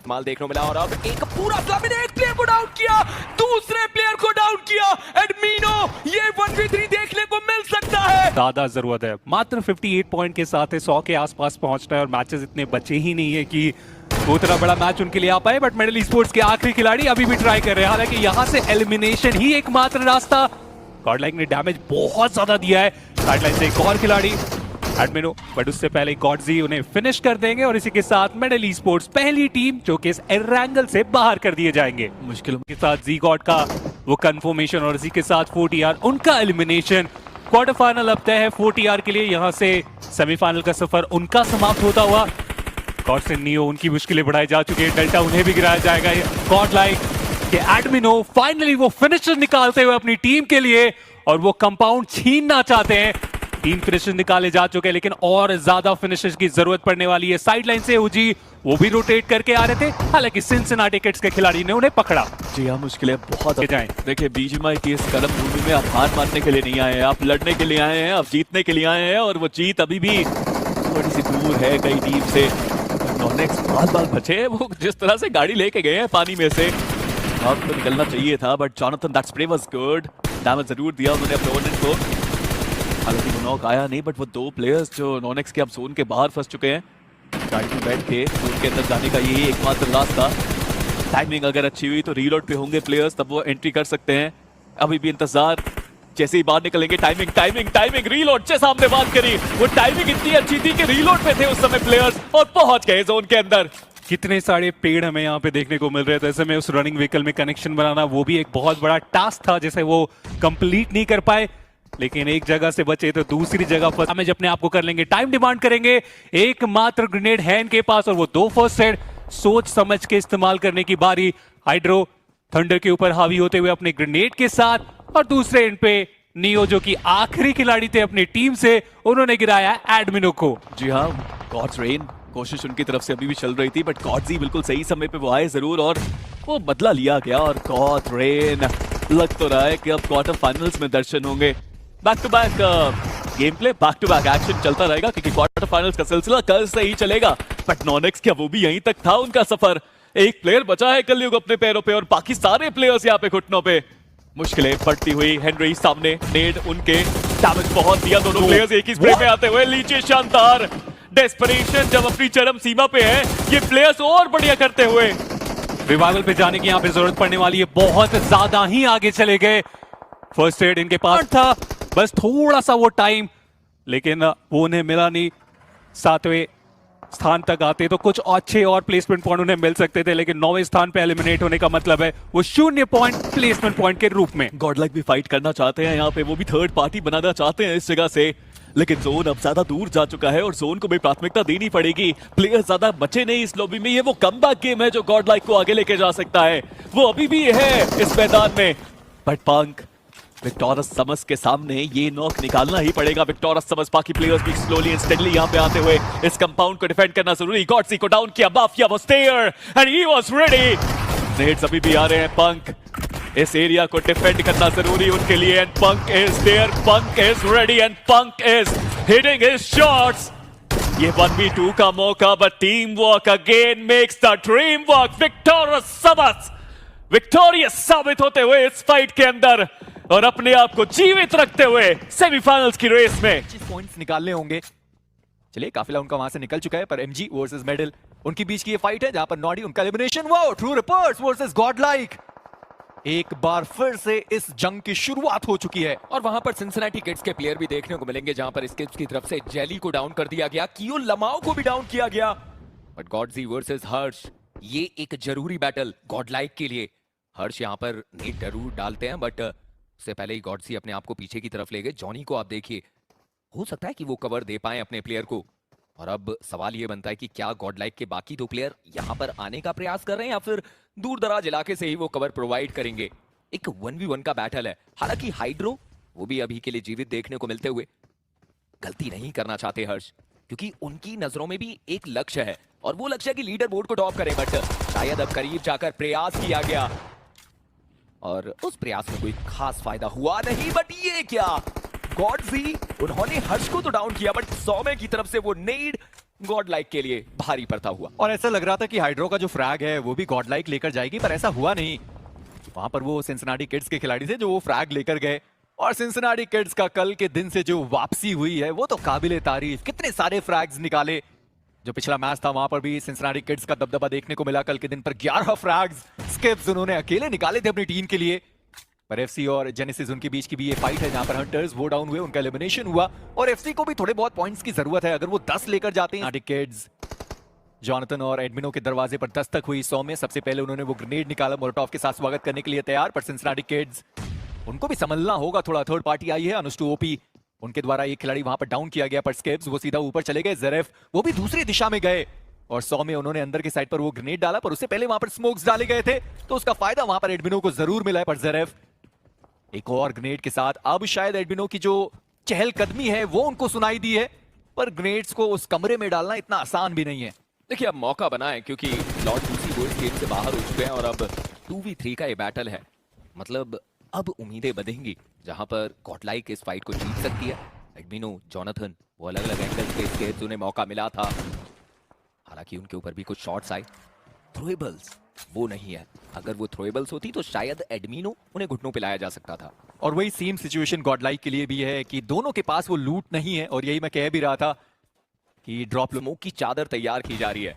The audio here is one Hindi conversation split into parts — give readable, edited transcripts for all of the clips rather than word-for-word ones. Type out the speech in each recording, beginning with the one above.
इस्तेमाल देखने को मिला और अब एक पूरा फ्लैमी ने एक प्लेयर को डाउन किया, दूसरे प्लेयर को डाउन किया। एडमिनो, ये 1v3 देखने को मिल सकता है। ज्यादा जरूरत है, मात्र 58 पॉइंट के साथ 100 के आसपास पहुंचना है और मैचेस इतने बचे ही नहीं है कि उतना बड़ा मैच उनके लिए आ पाए। बट मेडल स्पोर्ट्स के आखिरी खिलाड़ी अभी भी ट्राई कर रहे हैं, हालांकि यहाँ से एलिमिनेशन ही एकमात्र रास्ता। गॉडलाइक ने डैमेज बहुत ज्यादा दिया है, साइडलाइन से एक और खिलाड़ी एडमिनो, बट उससे पहले गॉडजी उन्हें फिनिश कर देंगे और इसी के साथ मेडल स्पोर्ट्स पहली टीम जो कि इस एरैंगल से बाहर कर दिए जाएंगे। मुश्किलों के साथ जी गॉड का वो कंफर्मेशन और इसी के साथ 4TR उनका एलिमिनेशन। क्वार्टर फाइनल अब तय है 4TR के लिए, यहाँ से सेमीफाइनल का सफर उनका समाप्त होता हुआ। गॉड से नियो उनकी मुश्किलें बढ़ाई जा चुकी है, डेल्टा उन्हें भी गिराया जाएगा। गॉडलाइक के एडमिनो फाइनली वो फिनिशर निकालते हुए अपनी टीम के लिए, और वो कंपाउंड छीनना चाहते हैं। 3 फिनिशर्स निकाले जा चुके हैं, लेकिन और ज्यादा फिनिशर्स की जरूरत पड़ने वाली है। साइडलाइन से ओजी वो भी रोटेट करके आ रहे थे, हालांकि सिंसिनाटी किड्स के खिलाड़ी ने उन्हें पकड़ा। जी हाँ, मुश्किलें बहुत जाएं। देखिए बीजीएमआई की इस कदम भूमि में आप हार मानने के लिए नहीं आए हैं, आप लड़ने के लिए आए हैं, आप जीतने के लिए आए हैं। और वो जीत अभी भी थोड़ी सी दूर है कई टीम से। नॉनेक्स बाल बचे हैं, वो जिस तरह से गाड़ी लेके गए हैं पानी में से, अब तो निकलना चाहिए था। But Jonathan that spray was good, damage जरूर दिया उन्होंने अपने ओपोनेंट को। हालांकि वो नॉक आया नहीं, बट वो 2 प्लेयर्स जो नॉनेक्स के अब जोन के बाहर फंस चुके हैं, गाड़ी में बैठ के जोन के अंदर जाने का यही एकमात्र रास्ता। टाइमिंग अगर अच्छी हुई तो रीलोड पे होंगे प्लेयर्स, तब वो एंट्री कर सकते हैं। अभी भी इंतजार, जैसे ही बाहर निकलेंगे टाइमिंग रीलोड से सामने बात करी, वो टाइमिंग इतनी अच्छी थी कि रीलोड पे थे उस समय प्लेयर्स और पहुंच गए जोन के अंदर। कितने सारे पेड़ हमें यहाँ पे देखने को मिल रहे थे, ऐसे में उस रनिंग व्हीकल में कनेक्शन बनाना वो भी एक बहुत बड़ा टास्क था, जिसे वो कंप्लीट नहीं कर पाए। लेकिन एक जगह से बचे तो दूसरी जगह पर हमें अपने आप को कर लेंगे, टाइम डिमांड करेंगे। एकमात्र ग्रेनेड है इनके पास और वो 2 फर्स्ट एड सोच समझ के इस्तेमाल करने की बारी। हाइड्रो थंडर के ऊपर हावी होते हुए अपने ग्रेनेड के साथ, और दूसरे एंड पे नियो जो कि आखिरी खिलाड़ी थे अपनी टीम से, उन्होंने गिराया एडमिनो को। जी हाँ, गॉड्स रेन कोशिश उनकी तरफ से अभी भी चल रही थी, बट गॉड्जी बिल्कुल सही समय पे वो आए जरूर और वो बदला लिया गया। और गॉड रेन लग तो रहा है कि अब क्वार्टर फाइनल्स में दर्शन होंगे। Back to back game play, back to back action चलता रहेगा, क्योंकि क्वार्टर फाइनल्स का सिलसिला कल से ही चलेगा। बट नॉनेक्स क्या वो भी यहीं तक था उनका सफर। एक प्लेयर बचा है कलयुग अपने पैरों पे और बाकी सारे प्लेयर्स यहाँ पे घुटनों पे। मुश्किलें बढ़ती हुई, हेनरी सामने, नेड उनके, डैमेज बहुत दिया दोनों प्लेयर्स एक ही स्प्रे में आते हुए। लीचे शानदार, डेस्परेशन जब अपनी चरम सीमा पे है, ये प्लेयर्स और बढ़िया करते हुए रिवाइवल पे जाने की यहाँ पे जरूरत पड़ने वाली है, बहुत ज्यादा ही आगे चले गए। फर्स्ट एड इनके पास था, बस थोड़ा सा वो टाइम, लेकिन वो उन्हें मिला नहीं। 7वें स्थान तक आते तो कुछ अच्छे और प्लेसमेंट पॉइंट उन्हें मिल सकते थे, लेकिन 9वें स्थान पे एलिमिनेट होने का मतलब है वो 0 पॉइंट प्लेसमेंट पॉइंट के रूप में। गॉडलाइक भी फाइट करना चाहते हैं यहाँ पे, वो भी थर्ड पार्टी बनाना चाहते हैं इस जगह से, लेकिन जोन अब ज्यादा दूर जा चुका है और जोन को भी प्राथमिकता देनी पड़ेगी। प्लेयर्स ज्यादा बचे नहीं इस लॉबी में, ये वो कमबैक गेम है जो गॉडलाइक को आगे लेके जा सकता है, वो अभी भी है इस मैदान में। बट पंक विक्टोरस समस के सामने ये नॉक निकालना ही पड़ेगा। विक्टोरस समस, बाकी प्लेयर्स भी स्लोली एंड स्टेडली यहाँ पे आते हुए इस कंपाउंड को डिफेंड करना जरूरी। गॉडसी को डाउन किया, Mafia was there and he was ready. नेड्स अभी भी आ रहे हैं, पंक इस एरिया को डिफेंड करना जरूरी उनके लिए, and Punk is there, Punk is ready and Punk is hitting his shots. ये 1v2 का मौका, but team work again makes the dream work. विक्टोरस समस विक्टोरियस साबित होते हुए इस फाइट के अंदर और अपने आप को जीवित रखते हुए सेमीफाइनल्स की रेस में 25 पॉइंट्स निकालने होंगे। चलिए, काफिला उनका वहां से निकल चुका है, पर एमजी वर्सेस मेडल उनके बीच की ये फाइट है, जहां पर नॉडी उनका एलिमिनेशन हुआ। ट्रू रिपर्स वर्सेस गॉडलाइक, एक बार फिर से इस जंग की शुरुआत हो चुकी है और वहां पर सिंसिनाटी किड्स के प्लेयर भी देखने को मिलेंगे, जहां पर स्किप्स की तरफ से जेली को डाउन कर दिया गया, कियो लमाओ को भी डाउन किया गया। बट गॉडजी वर्सेस हर्ष, ये एक जरूरी बैटल गॉडलाइक के लिए। हर्ष यहां पर नेट जरूर डालते हैं, बट उससे पहले ही गॉडसी अपने आप को पीछे की तरफ ले गए। जॉनी को आप देखिए, हो सकता है कि वो कवर दे पाए अपने प्लेयर को, और अब सवाल ये बनता है कि क्या गॉडलाइक के बाकी 2 प्लेयर यहां पर आने का प्रयास कर रहे हैं या फिर दूर दराज इलाके से ही वो कवर प्रोवाइड करेंगे। एक 1v1 का बैटल है, हालांकि हाइड्रो वो भी अभी के लिए जीवित देखने को मिलते हुए गलती नहीं करना चाहते हर्ष, क्योंकि उनकी नजरों में भी एक लक्ष्य है और वो लक्ष्य की लीडर बोर्ड को टॉप करें। बट शायद अब करीब जाकर प्रयास किया गया और उस प्रयास में कोई खास फायदा हुआ नहीं। बट ये क्या, गॉडजी उन्होंने हर्ष को तो डाउन किया, बट सौम्य की तरफ से वो नेड गॉड लाइक के लिए भारी पड़ता हुआ। और ऐसा लग रहा था कि हाइड्रो का जो फ्रैग है वो भी गॉडलाइक लेकर जाएगी, पर ऐसा हुआ नहीं। वहां पर वो सिंसिनाटी किड्स के खिलाड़ी थे जो वो फ्रैग लेकर गए, और सिंसिनाटी किड्स का कल के दिन से जो वापसी हुई है वो तो काबिले तारीफ। कितने सारे फ्रैग्स निकाले। जो पिछला मैच था वहां पर भी सिंसिनाटी किड्स का दबदबा देखने को मिला। कल के दिन पर 11 फ्रैग्स स्किप्स उन्होंने अकेले निकाले थे अपनी टीम के लिए। पर एफसी और जेनेसिस उनके बीच की भी ये फाइट है जहां पर हंटर्स वो डाउन हुए, उनका एलिमिनेशन हुआ, और एफसी को भी थोड़े बहुत पॉइंट्स की जरूरत है। अगर वो 10 लेकर जाते हैं। किड्स जॉनथन और एडमिनो के दरवाजे पर दस्तक हुई 100 में। सबसे पहले उन्होंने वो ग्रेनेड निकाला, मोलोटॉव के साथ स्वागत करने के लिए तैयार। पर सिंसिनाटी किड्स उनको भी संभलना होगा थोड़ा। थर्ड पार्टी आई है, अनुष्टु ओपी, उनके द्वारा एक खिलाड़ी वहां पर डाउन किया गया। पर स्केप्स वो सीधा ऊपर चले गए। ज़ेरेफ वो भी दूसरी दिशा में गए, और 100 में उन्होंने अंदर के साइड पर वो ग्रेनेड डाला, पर उससे पहले वहां पर स्मोक्स डाले गए थे, तो उसका फायदा वहां पर एडमिनो को जरूर मिला है। पर ज़ेरेफ एक और ग्रेनेड के साथ, अब शायद एडमिनो की जो चहलकदमी है वो उनको सुनाई दी है, पर ग्रेनेड्स को उस कमरे में डालना इतना आसान भी नहीं है। देखिए अब मौका बना है क्योंकि लॉर्ड लूसी गोल्ड गेम से बाहर हो चुके हैं और अब 2v3 का ये बैटल है। मतलब अब उम्मीदें बंधेंगी जहां पर गॉडलाइक इस फाइट को जीत सकती है। एडमिनो, जॉनथन वो अलग अलग एंगल पे स्केप्स उन्हें मौका मिला था, हालांकि उनके ऊपर भी कुछ शॉट्स आए। थ्रोएबल्स वो नहीं है, अगर वो थ्रोएबल्स होती तो शायद एडमिनो उन्हें घुटनों पे लाया जा सकता था। और वही सेम सिचुएशन गॉडलाइक के लिए भी है कि दोनों के पास वो लूट नहीं है, और यही मैं कह भी रहा था कि ड्रॉप स्मोक की चादर तैयार की जा रही है।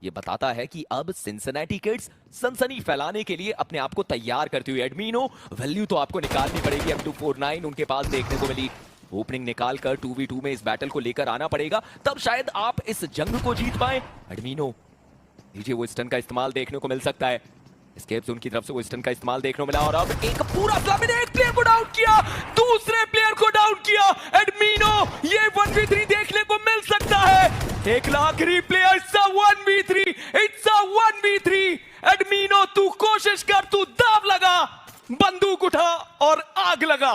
ये बताता है कि अब सिंसिनाटी किड्स सनसनी फैलाने के लिए अपने आप को तैयार करती हुई। एडमिनो वैल्यू तो आपको निकालनी पड़ेगी। अब 249 उनके पास देखने को मिली। ओपनिंग निकाल कर 2v2 में इस बैटल को लेकर आना पड़ेगा, तब शायद आप इस जंग को जीत पाए। एडमिनो नीचे वो स्टन का इस्तेमाल देखने को मिल सकता है। स्केप्स उनकी तरफ से वो स्टन का इस्तेमाल देखने को मिला, और अब एक पूरा फ्लैमिन एक प्लेयर को डाउन किया, दूसरे प्लेयर को डाउन किया। एडमिनो ये 1v3 देखने को मिल सकता है। एक आखिरी player, it's a 1v3, it's a 1v3। एडमिनो तू कोशिश कर, तू दाव लगा, बंदूक उठा और आग लगा।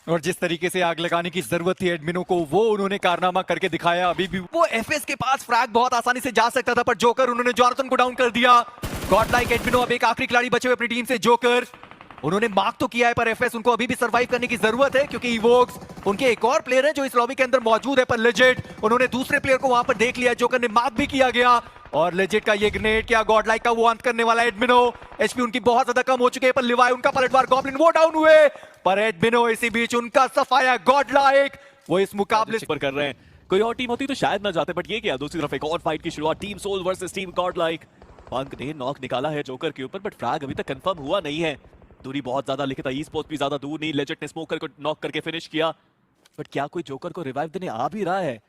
और जिस तरीके से आग लगाने की जरूरत थी एडमिनो को, वो उन्होंने कारनामा करके दिखाया। अभी भी वो एफएस के पास फ्रैग बहुत आसानी से जा सकता था, पर जोकर उन्होंने जॉनथन को डाउन कर दिया। गॉडलाइक एडमिनो अब एक आखिरी खिलाड़ी बचे हुए अपनी टीम से, जोकर उन्होंने मार्क तो किया है, पर एफएस उनको अभी भी सर्वाइव करने की जरूरत है, क्योंकि इवोक्स उनके एक और प्लेयर है जो इस लॉबी के अंदर मौजूद है। पर लेजेट उन्होंने दूसरे प्लेयर को वहां पर देख लिया, जोकर ने मार्क भी किया गया, और लेजेट का ये ग्रेनेड क्या गॉडलाइक का वो अंत करने वाला है। एडमिनो एचपी उनकी बहुत ज्यादा कम हो चुके हैं, पर लिवाई उनका पलटवार, गॉब्लिन वो डाउन हुए, पर एडमिनो इसी बीच उनका सफाया। गॉडलाइक वो इस मुकाबले पर कर रहे हैं। कोई और टीम होती तो शायद ना जाते, बट ये क्या, दूसरी तरफ एक और फाइट की शुरुआत, team Soul versus team Godlike. Punk ने नॉक निकाला है जोकर के ऊपर, बट फ्रैग अभी तक कंफर्म हुआ नहीं है। दूरी बहुत ज्यादा, लिखित ई स्पोर्ट्स भी ज्यादा दूर नहीं। लेजेट ने स्मोकर को नॉक करके फिनिश किया, बट क्या कोई जोकर को रिवाइव देने आ भी रहा है?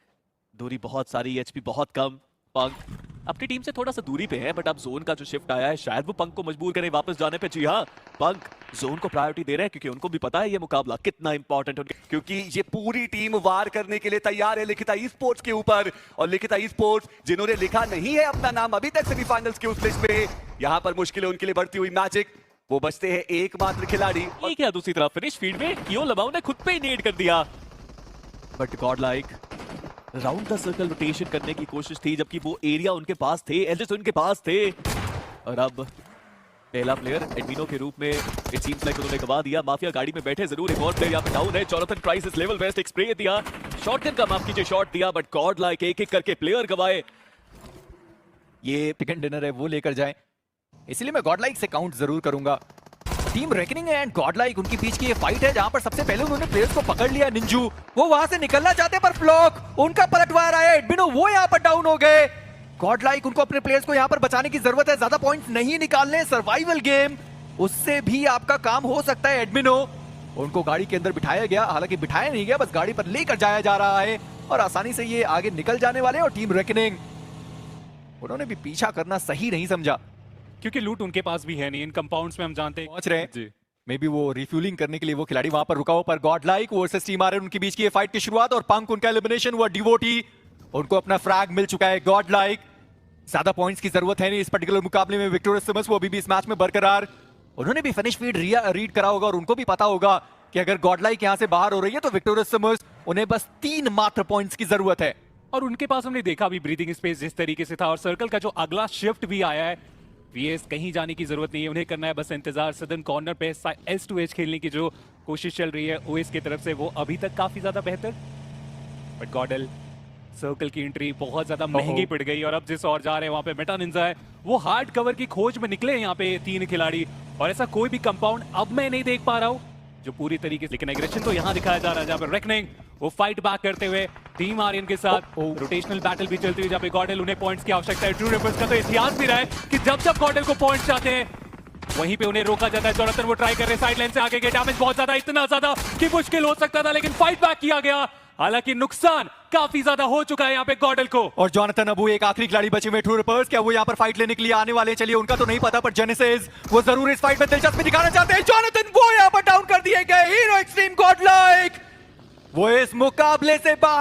दूरी बहुत सारी, एचपी बहुत कम। पंक अपनी टीम से थोड़ा सा दूरी पे है, बट अब जोन का जो शिफ्ट आया है शायद वो पंक को मजबूर करे वापस जाने पे। जी हाँ, पंक जोन को प्रायोरिटी दे रहे हैं क्योंकि उनको भी पता है ये मुकाबला कितना इंपॉर्टेंट है, क्योंकि ये पूरी टीम वार करने के लिए तैयार है लिखिता ई स्पोर्ट्स के ऊपर। और लिखिता ई स्पोर्ट्स जिन्होंने लिखा नहीं है अपना नाम अभी तक सेमीफाइनल्स की उस लिस्ट में, यहाँ पर मुश्किलें उनके लिए बढ़ती हुई। मैजिक वो बचते हैं एकमात्र खिलाड़ी। ये क्या, दूसरी तरफ फिनिश फील्ड में कियो लबाऊ ने खुद पे ही नेड कर दिया, but Godlike round the circle rotation करने की कोशिश थी, जबकि वो एरिया उनके पास थे, एल्ड्रिच उनके पास थे। और अब पहला प्लेयर एडमिनो के रूप में इट सीम्स लाइक उन्होंने गवा दिया। माफिया गाड़ी में बैठे जरूर, एक और प्लेयर यहाँ पे डाउन है। जॉनथन प्राइस इस लेवल बेस्ट एक स्प्रे दिया, शॉटगन का माफ कीजिए शॉट दिया, बट गॉडलाइक एक एक करके प्लेयर गवाए। ये चिकन डिनर है वो लेकर जाएं, इसलिए मैं गॉडलाइक से काउंट जरूर करूंगा। टीम रेकनिंग एंड गॉडलाइक उनकी बीच की ये फाइट है जहां पर सबसे पहले उन्होंने प्लेयर्स को पकड़ लिया। निंजू वो वहां से निकलना चाहते पर फ्लॉक उनका पलटवार आया। एडमिनो वो यहां पर डाउन हो गए। गॉडलाइक उनको अपने प्लेयर्स को यहां पर बचाने की जरूरत है, ज्यादा पॉइंट्स नहीं निकालने। सर्वाइवल गेम उससे भी आपका काम हो सकता है। एडमिनो उनको गाड़ी के अंदर बिठाया गया, हालांकि बिठाया नहीं गया, बस गाड़ी पर लेकर जाया जा रहा है और आसानी से ये आगे निकल जाने वाले। और टीम रेकनिंग उन्होंने भी पीछा करना सही नहीं समझा, क्योंकि लूट उनके पास भी है नहीं। इन कंपाउंड्स में हम जानते हैं पहुंच रहे हैं जी। मे बी वो रिफ्यूलिंग करने के लिए वो खिलाड़ी वहां पर रुका हो। पर गॉडलाइक वर्सेस टीम आर उनके बीच की ये फाइट की शुरुआत, और पंक उनका एलिमिनेशन हुआ। डिवोटी उनको अपना फ्रैग मिल चुका है। गॉडलाइक ज्यादा पॉइंट्स की जरूरत है नहीं इस पर्टिकुलर मुकाबले में। विक्टोरियस सिमस वो अभी भी इस मैच में बरकरार, उन्होंने भी फिनिश फीड रीड करा होगा और उनको भी पता होगा कि अगर गॉडलाइक यहां से बाहर हो रही है तो विक्टोरियस सिमस उन्हें बस 3 मात्र पॉइंट्स की जरूरत है। और उनके पास हमने देखा भी ब्रीथिंग स्पेस जिस तरीके से था, और सर्कल का जो अगला शिफ्ट भी आया है, वीएस कहीं जाने की जरूरत नहीं है, उन्हें करना है बस इंतजार। सदर्न कॉर्नर पे S2H खेलने की जो कोशिश चल रही है ओएस की तरफ से, वो अभी तक काफी ज्यादा बेहतर। बट गॉडल सर्कल की एंट्री बहुत ज्यादा महंगी पड़ गई और अब जिस और जा रहे हैं वहां पे मेटा निंजा है, वो हार्ड कवर की खोज में निकले हैं यहाँ पे 3 खिलाड़ी, और ऐसा कोई भी कंपाउंड अब मैं नहीं देख पा रहा हूँ जो पूरी तरीके से, लेकिन एग्रेशन तो यहाँ दिखाया जा रहा है जहाँ पर रेकनिंग वो फाइट बैक करते हुए टीम आर्यन के साथ रोटेशनल बैटल भी चलती हुई, जहाँ पे गॉडेल उन्हें पॉइंट्स की आवश्यकता है। ट्रू रिपर्स का तो इतिहास भी रहा है कि जब जब गॉडेल को पॉइंट्स चाहते हैं वहीं पे उन्हें रोका जाता है। जोनाथन वो ट्राई कर रहे हैं साइड लाइन से आगे के, डैमेज बहुत ज्यादा, इतना ज्यादा कि मुश्किल हो सकता था, लेकिन फाइट बैक किया गया। हालांकि नुकसान काफी ज्यादा हो चुका है यहाँ पे गॉडेल को। और जोनाथन अबू एक आखिरी खिलाड़ी बचे हुए ट्रू रिपर्स, क्या वो यहाँ पर फाइट लेने के लिए आने वाले हैं? चलिए उनका तो नहीं पता, पर जेनेसिस वो जरूर इस फाइट में दिलचस्पी दिखाना चाहते हैं। जोनाथन वो यहाँ पर डाउन कर दिए गए। हीरो एक्सट्रीम गॉडलाइक वो इस मुकाबले से बाहर